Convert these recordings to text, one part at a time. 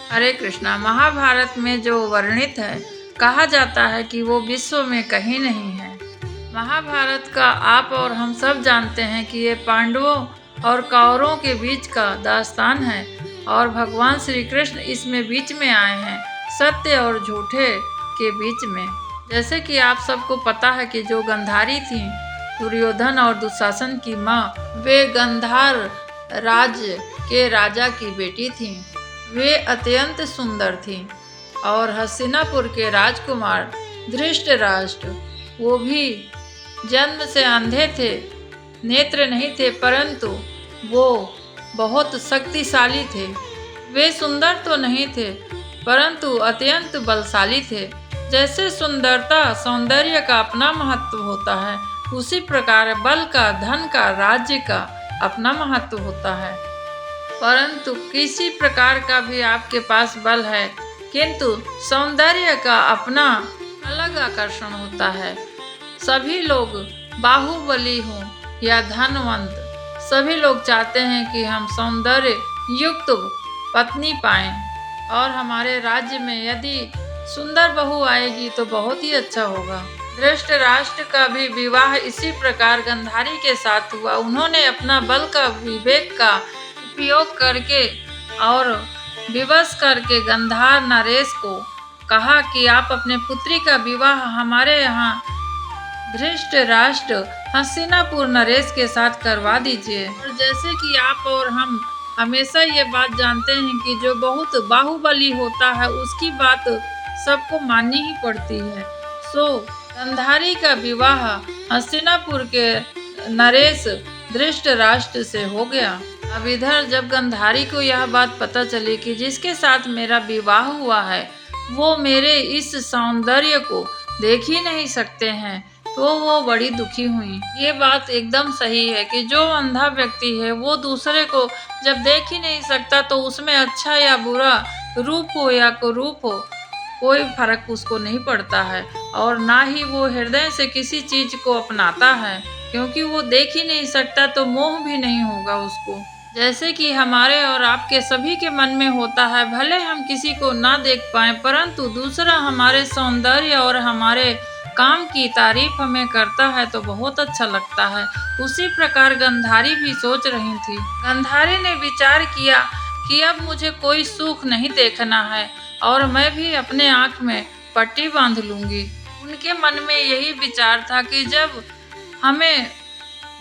हरे कृष्णा। महाभारत में जो वर्णित है, कहा जाता है कि वो विश्व में कहीं नहीं है। महाभारत का आप और हम सब जानते हैं कि ये पांडवों और कौरवों के बीच का दास्तान है और भगवान श्री कृष्ण इसमें बीच में आए हैं, सत्य और झूठे के बीच में। जैसे कि आप सबको पता है कि जो गंधारी थी, दुर्योधन और दुशासन की माँ, वे गंधार राज्य के राजा की बेटी थी। वे अत्यंत सुंदर थीं और हस्तिनापुर के राजकुमार धृतराष्ट्र, वो भी जन्म से अंधे थे, नेत्र नहीं थे, परंतु वो बहुत शक्तिशाली थे। वे सुंदर तो नहीं थे, परंतु अत्यंत बलशाली थे। जैसे सुंदरता सौंदर्य का अपना महत्व होता है, उसी प्रकार बल का, धन का, राज्य का अपना महत्व होता है। परंतु किसी प्रकार का भी आपके पास बल है, किंतु सौंदर्य का अपना अलग आकर्षण होता है। सभी लोग बाहुबली हों या धनवंत, सभी लोग चाहते हैं कि हम सौंदर्य युक्त पत्नी पाएं और हमारे राज्य में यदि सुंदर बहू आएगी तो बहुत ही अच्छा होगा। धृतराष्ट्र का भी विवाह इसी प्रकार गंधारी के साथ हुआ। उन्होंने अपना बल का, विवेक का उपयोग करके और विवश करके गंधार नरेश को कहा कि आप अपने पुत्री का विवाह हमारे यहाँ धृतराष्ट्र हस्तिनापुर नरेश के साथ करवा दीजिए। और जैसे कि आप और हम हमेशा ये बात जानते हैं कि जो बहुत बाहुबली होता है उसकी बात सबको माननी ही पड़ती है। सो गंधारी का विवाह हस्तिनापुर के नरेश धृतराष्ट्र से हो गया। अब इधर जब गंधारी को यह बात पता चली कि जिसके साथ मेरा विवाह हुआ है वो मेरे इस सौंदर्य को देख ही नहीं सकते हैं, तो वो बड़ी दुखी हुई। ये बात एकदम सही है कि जो अंधा व्यक्ति है वो दूसरे को जब देख ही नहीं सकता तो उसमें अच्छा या बुरा, रूप हो या कुरूप हो, कोई फर्क उसको नहीं पड़ता है और ना ही वो हृदय से किसी चीज को अपनाता है, क्योंकि वो देख ही नहीं सकता तो मोह भी नहीं होगा उसको। जैसे कि हमारे और आपके सभी के मन में होता है, भले हम किसी को ना देख पाए परंतु दूसरा हमारे सौंदर्य और हमारे काम की तारीफ हमें करता है तो बहुत अच्छा लगता है। उसी प्रकार गंधारी भी सोच रही थी। गंधारी ने विचार किया कि अब मुझे कोई सुख नहीं देखना है और मैं भी अपने आँख में पट्टी बांध लूंगी। उनके मन में यही विचार था कि जब हमें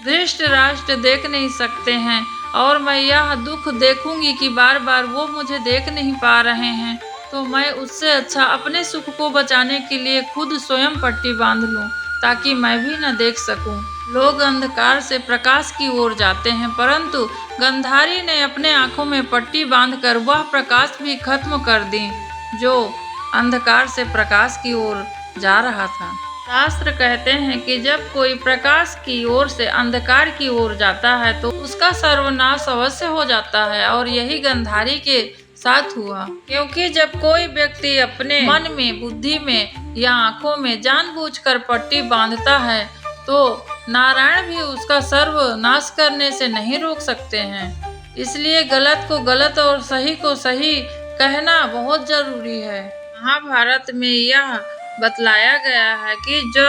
धृतराष्ट्र देख नहीं सकते हैं और मैं यह दुख देखूंगी कि बार बार वो मुझे देख नहीं पा रहे हैं, तो मैं उससे अच्छा अपने सुख को बचाने के लिए खुद स्वयं पट्टी बांध लूं ताकि मैं भी न देख सकूं। लोग अंधकार से प्रकाश की ओर जाते हैं, परंतु गंधारी ने अपने आंखों में पट्टी बांधकर वह प्रकाश भी खत्म कर दी जो अंधकार से प्रकाश की ओर जा रहा था। शास्त्र कहते हैं कि जब कोई प्रकाश की ओर से अंधकार की ओर जाता है तो उसका सर्वनाश अवश्य हो जाता है, और यही गंधारी के साथ हुआ। क्योंकि जब कोई व्यक्ति अपने मन में, बुद्धि में या आंखों में जानबूझकर पट्टी बांधता है तो नारायण भी उसका सर्वनाश करने से नहीं रोक सकते हैं। इसलिए गलत को गलत और सही को सही कहना बहुत जरूरी है। महाभारत में यह बतलाया गया है कि जो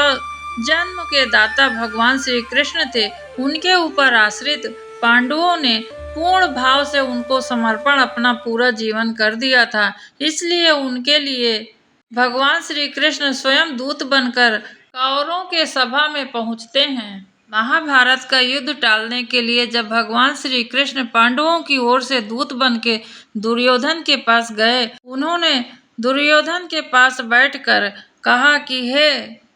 जन्म के दाता भगवान श्री कृष्ण थे, उनके ऊपर आश्रित पांडवों ने पूर्ण भाव से उनको समर्पण अपना पूरा जीवन कर दिया था। इसलिए उनके लिए भगवान श्री कृष्ण स्वयं दूत बनकर कौरवों के सभा में पहुंचते हैं। महाभारत का युद्ध टालने के लिए जब भगवान श्री कृष्ण पांडवों की ओर से दूत बन के दुर्योधन के पास गए, उन्होंने दुर्योधन के पास बैठकर कहा कि हे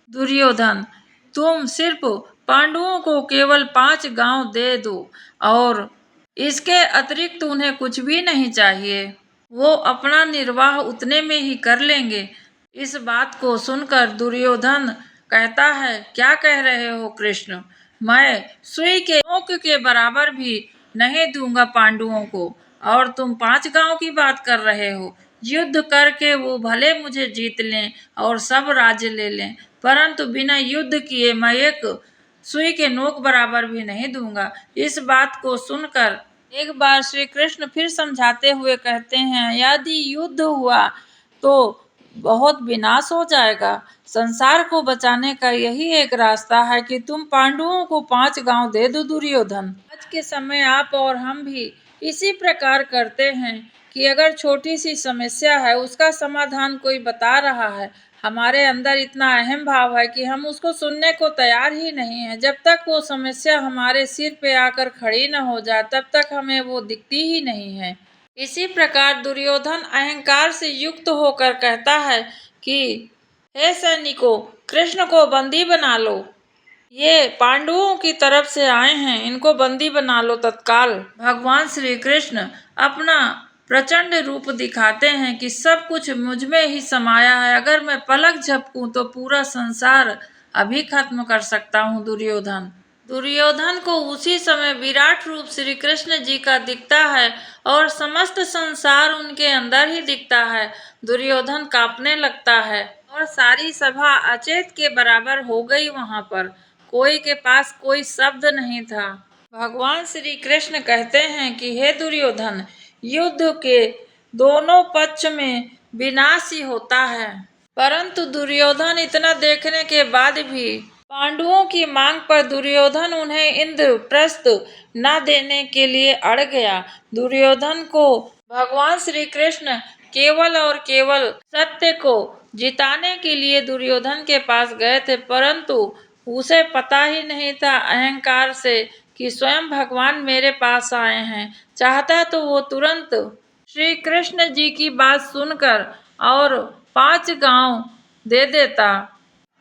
दुर्योधन, तुम सिर्फ पांडवों को केवल 5 गांव दे दो और इसके अतिरिक्त उन्हें कुछ भी नहीं चाहिए, वो अपना निर्वाह उतने में ही कर लेंगे। इस बात को सुनकर दुर्योधन कहता है, क्या कह रहे हो कृष्ण, मैं सुई के नोक के बराबर भी नहीं दूंगा पांडवों को, और तुम 5 गांव की बात कर रहे हो। युद्ध करके वो भले मुझे जीत लें और सब राज्य ले लें, परंतु बिना युद्ध किए मैं एक सुई के नोक बराबर भी नहीं दूंगा। इस बात को सुनकर एक बार श्री कृष्ण फिर समझाते हुए कहते हैं, यदि युद्ध हुआ तो बहुत विनाश हो जाएगा। संसार को बचाने का यही एक रास्ता है कि तुम पांडवों को 5 गांव दे दो दुर्योधन। आज के समय आप और हम भी इसी प्रकार करते हैं कि अगर छोटी सी समस्या है, उसका समाधान कोई बता रहा है, हमारे अंदर इतना अहम भाव है कि हम उसको सुनने को तैयार ही नहीं है। जब तक वो समस्या हमारे सिर पे आकर खड़ी न हो जाए, तब तक हमें वो दिखती ही नहीं है। इसी प्रकार दुर्योधन अहंकार से युक्त होकर कहता है कि हे सैनिकों, कृष्ण को बंदी बना लो। ये पांडवों की तरफ से आए हैं, इनको बंदी बना लो तत्काल। भगवान श्री कृष्ण अपना प्रचंड रूप दिखाते हैं कि सब कुछ मुझ में ही समाया है। अगर मैं पलक झपकूं तो पूरा संसार अभी खत्म कर सकता हूँ दुर्योधन। दुर्योधन को उसी समय विराट रूप श्री कृष्ण जी का दिखता है और समस्त संसार उनके अंदर ही दिखता है। दुर्योधन कांपने लगता है और सारी सभा अचेत के बराबर हो गई। वहां पर कोई के पास कोई शब्द नहीं था। भगवान श्री कृष्ण कहते हैं कि हे दुर्योधन, युद्ध के दोनों पक्ष में विनाश ही होता है। परंतु दुर्योधन इतना देखने के बाद भी पांडवों की मांग पर दुर्योधन उन्हें इंद्रप्रस्थ न देने के लिए अड़ गया। दुर्योधन को भगवान श्री कृष्ण केवल और केवल सत्य को जिताने के लिए दुर्योधन के पास गए थे, परंतु उसे पता ही नहीं था अहंकार से कि स्वयं भगवान मेरे पास आए हैं। चाहता तो वो तुरंत श्री कृष्ण जी की बात सुनकर और 5 गांव दे देता,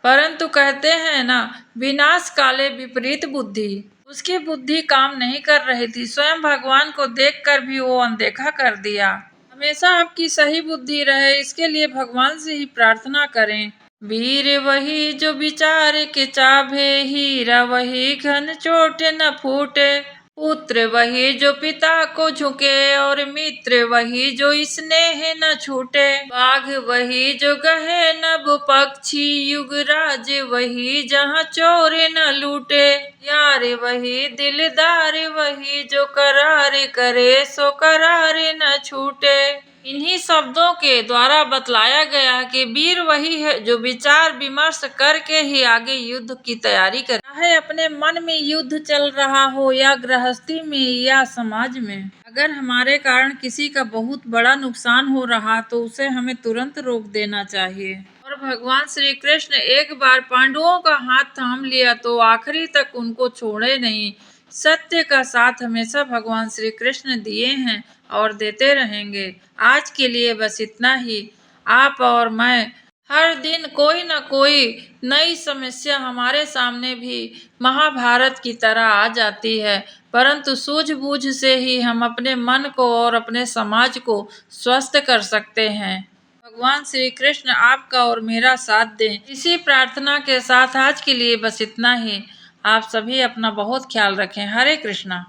परंतु कहते हैं ना, विनाश काले विपरीत बुद्धि। उसकी बुद्धि काम नहीं कर रही थी। स्वयं भगवान को देखकर भी वो अनदेखा कर दिया। हमेशा आपकी सही बुद्धि रहे, इसके लिए भगवान से ही प्रार्थना करें। वीर वही जो विचार के चाभे, हीरा वही घन चोट न फूटे। पुत्र वही जो पिता को झुके और मित्र वही जो स्नेह न छूटे। बाघ वही जो गहे नभ पक्षी, युगराज वही जहाँ चोर न लूटे। यार वही दिलदार वही जो करार करे, सो करार न छूटे। इन्हीं शब्दों के द्वारा बतलाया गया कि वीर वही है जो विचार विमर्श करके ही आगे युद्ध की तैयारी करे। चाहे अपने मन में युद्ध चल रहा हो या गृहस्थी में या समाज में, अगर हमारे कारण किसी का बहुत बड़ा नुकसान हो रहा तो उसे हमें तुरंत रोक देना चाहिए। और भगवान श्री कृष्ण एक बार पांडवों का हाथ थाम लिया तो आखिरी तक उनको छोड़े नहीं। सत्य का साथ हमेशा भगवान श्री कृष्ण दिए हैं और देते रहेंगे। आज के लिए बस इतना ही। आप और मैं हर दिन कोई न कोई नई समस्या हमारे सामने भी महाभारत की तरह आ जाती है, परंतु सूझबूझ से ही हम अपने मन को और अपने समाज को स्वस्थ कर सकते हैं। भगवान श्री कृष्ण आपका और मेरा साथ दें। इसी प्रार्थना के साथ आज के लिए बस इतना ही। आप सभी अपना बहुत ख्याल रखें। हरे कृष्णा।